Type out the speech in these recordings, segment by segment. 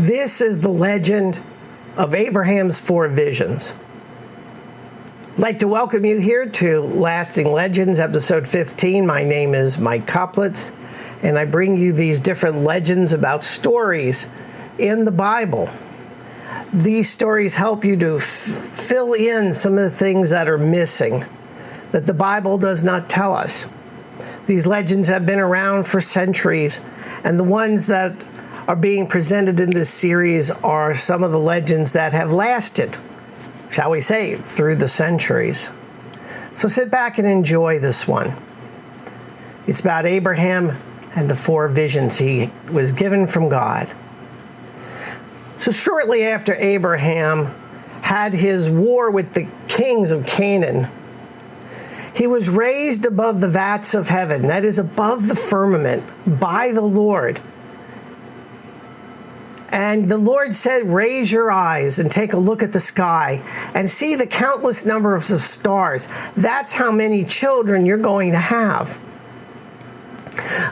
This is the legend of Abraham's 4 visions. I'd like to welcome you here to Lasting Legends, episode 15. My name is Mike Koplitz, and I bring you these different legends about stories in the Bible. These stories help you to fill in some of the things that are missing, that the Bible does not tell us. These legends have been around for centuries, and the ones that are being presented in this series are some of the legends that have lasted, shall we say, through the centuries. So sit back and enjoy this one. It's about Abraham and the 4 visions he was given from God. So shortly after Abraham had his war with the kings of Canaan, he was raised above the vats of heaven, that is, above the firmament, by the Lord. And the Lord said, raise your eyes and take a look at the sky and see the countless number of the stars. That's how many children you're going to have.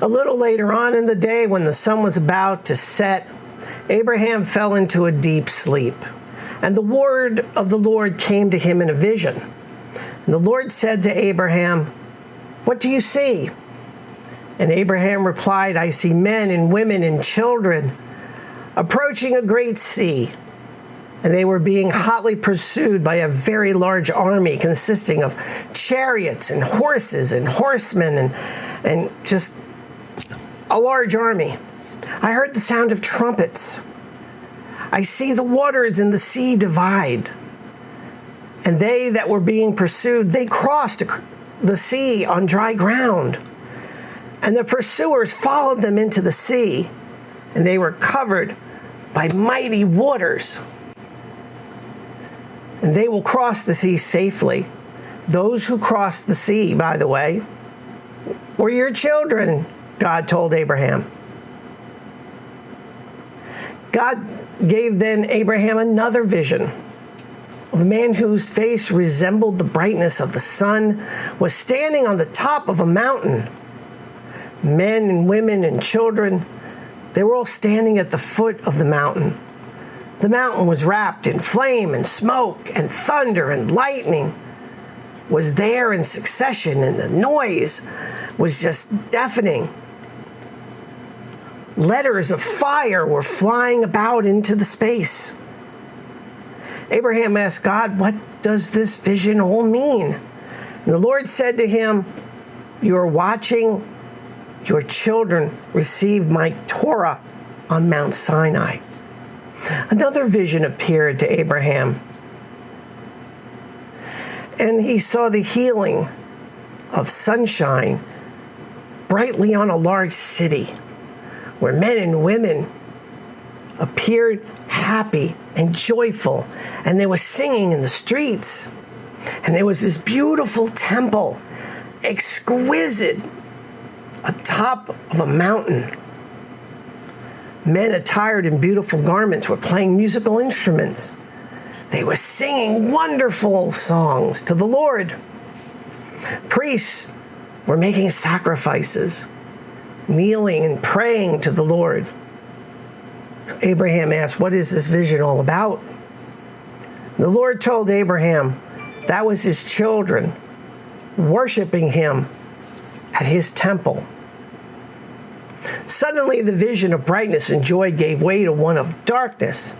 A little later on in the day, when the sun was about to set, Abraham fell into a deep sleep. And the word of the Lord came to him in a vision. And the Lord said to Abraham, what do you see? And Abraham replied, I see men and women and children approaching a great sea, and they were being hotly pursued by a very large army consisting of chariots and horses and horsemen and just a large army. I heard the sound of trumpets. I see the waters in the sea divide, and they that were being pursued, they crossed the sea on dry ground, and the pursuers followed them into the sea, and they were covered by mighty waters. And they will cross the sea safely. Those who cross the sea, by the way, were your children, God told Abraham. God gave then Abraham another vision of a man whose face resembled the brightness of the sun, was standing on the top of a mountain. Men and women and children, they were all standing at the foot of the mountain. The mountain was wrapped in flame and smoke, and thunder and lightning was there in succession, and the noise was just deafening. Letters of fire were flying about into the space. Abraham asked God, what does this vision all mean? And the Lord said to him, you are watching your children receive my Torah on Mount Sinai. Another vision appeared to Abraham, and he saw the healing of sunshine brightly on a large city, where men and women appeared happy and joyful, and they were singing in the streets. And there was this beautiful temple, exquisite, atop of a mountain. Men attired in beautiful garments were playing musical instruments. They were singing wonderful songs to the Lord. Priests were making sacrifices, kneeling and praying to the Lord. So Abraham asked, what is this vision all about? The Lord told Abraham that was his children worshiping him at his temple. Suddenly, the vision of brightness and joy gave way to one of darkness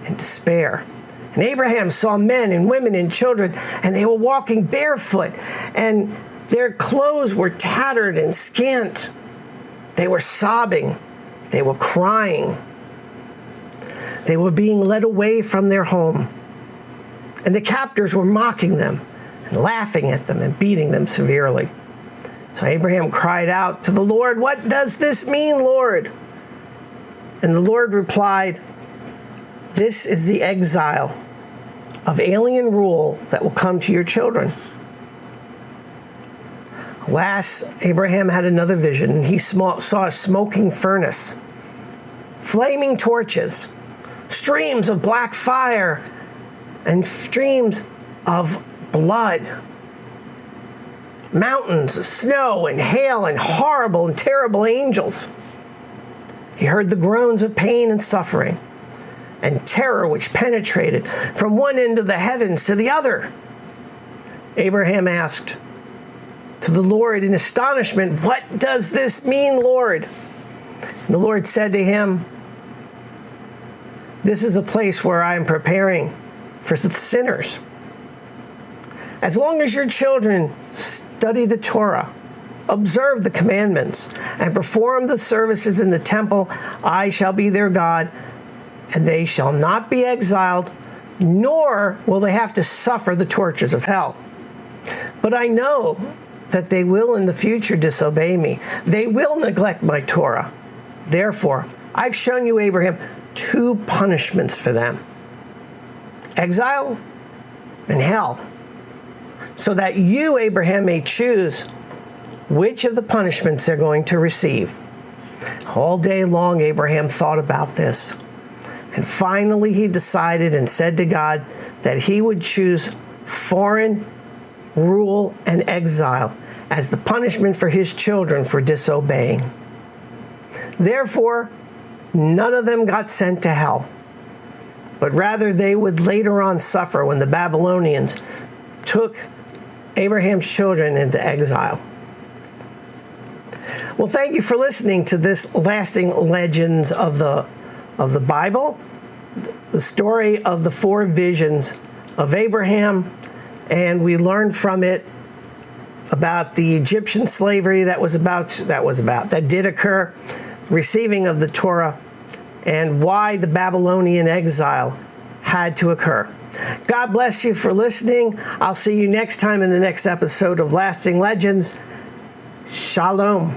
and despair. And Abraham saw men and women and children, and they were walking barefoot, and their clothes were tattered and scant. They were sobbing. They were crying. They were being led away from their home. And the captors were mocking them and laughing at them and beating them severely. So Abraham cried out to the Lord, what does this mean, Lord? And the Lord replied, this is the exile of alien rule that will come to your children. Alas, Abraham had another vision, and he saw a smoking furnace, flaming torches, streams of black fire, and streams of blood. Mountains of snow and hail and horrible and terrible angels. He heard the groans of pain and suffering. and terror which penetrated from one end of the heavens to the other. Abraham asked to the Lord in astonishment, "What does this mean, Lord?" And the Lord said to him, "This is a place where I am preparing for the sinners. As long as your children study the Torah, observe the commandments, and perform the services in the temple, I shall be their God, and they shall not be exiled, nor will they have to suffer the tortures of hell. But I know that they will in the future disobey me. They will neglect my Torah. Therefore, I've shown you, Abraham, 2 punishments for them: exile and hell, so that you, Abraham, may choose which of the punishments they're going to receive." All day long, Abraham thought about this. And finally, he decided and said to God that he would choose foreign rule and exile as the punishment for his children for disobeying. Therefore, none of them got sent to hell, but rather they would later on suffer when the Babylonians took Abraham's children into exile. Well, thank you for listening to this Lasting Legends of the Bible, the story of the 4 visions of Abraham, and we learned from it about the Egyptian slavery that did occur, receiving of the Torah, and why the Babylonian exile had to occur. God bless you for listening. I'll see you next time in the next episode of Lasting Legends. Shalom.